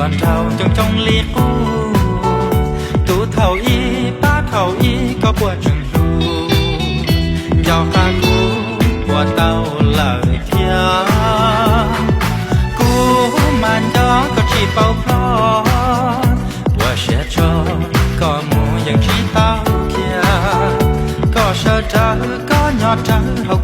อนเราจงเลียกูตูเท่าอีป้าเท่าอีก็ปวดจงดูยอข้ากูปวดเต้าเลยเพียกูมันยอก็ชีเป่าพลอปวดเสียจอก็มูอย่างชีเต้าเพียก็เชื่อใจก็ยอดใจเรา